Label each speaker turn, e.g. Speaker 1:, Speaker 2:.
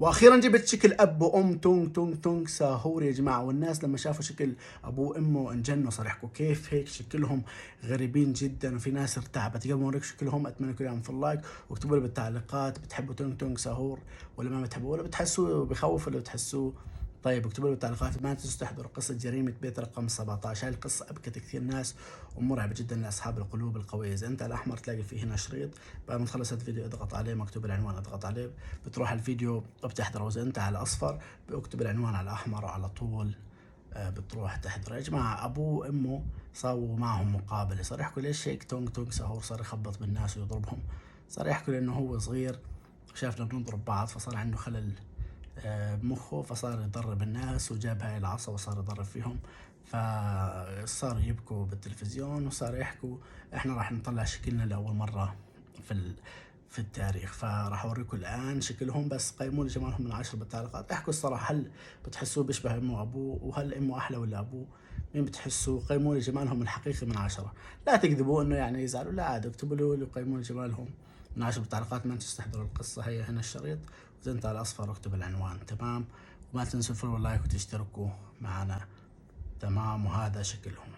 Speaker 1: واخيرا جبت شكل اب وام تونغ تونغ تونغ ساهور يا جماعه، والناس لما شافوا شكل ابوه وامه انجنوا، صار يحكوا كيف هيك شكلهم غريبين جدا، وفي ناس ارتعبت. قبل ما اوريك شكلهم اتمنى لكم اياهم في اللايك، واكتبوا لي بالتعليقات بتحبوا تونغ تونغ ساهور ولا ما بتحبوا، ولا بتحسوه بخوف ولا بتحسوه طيب. اكتبوا لي بالتعليقات. ما تنسوا تحضروا قصة جريمة بيت رقم 17. هاي القصة أبكت كثير ناس ومرعبة جدا لأصحاب القلوب القوية. إذا أنت على الأحمر تلاقي فيه هنا شريط، بعد ما تخلص الفيديو اضغط عليه، مكتوب العنوان اضغط عليه بتروح الفيديو وبتحضره. وإذا أنت على الأصفر بكتب العنوان على الأحمر وعلى طول بتروح تحضره. يا جماعة أبوه وأمه سووا معهم مقابلة، صار يحكوا ليش هيك تونغ تونغ ساهور صار يخبط بالناس ويضربهم. صار يحكوا لأنه هو صغير شافنا بنضرب بعض فصار عنده خلل بمخه، فصار يضرب الناس وجاب هاي العصا وصار يضرب فيهم. فصار يبكوا بالتلفزيون وصار يحكوا احنا راح نطلع شكلنا لأول مرة في التاريخ. فراح اوريكم الان شكلهم، بس قيموا لي جمالهم من 10 بالتعليقات. احكوا الصراحة، هل بتحسوه بيشبه امه وابوه؟ وهل امه احلى ولا ابوه؟ مين بتحسوا؟ قيموا لي جمالهم الحقيقي من 10. لا تكذبوا انه يعني يزعلوا، لا عاد اكتبوا لي وقيموا لي جمالهم من 10 بالتعليقات. ما تنسوا تحضروا القصة، هي هنا الشريط، وإذا انت على الاصفر اكتب العنوان. تمام؟ وما تنسوا الفولو واللايك وتشتركوا معنا. تمام؟ وهذا شكلهم.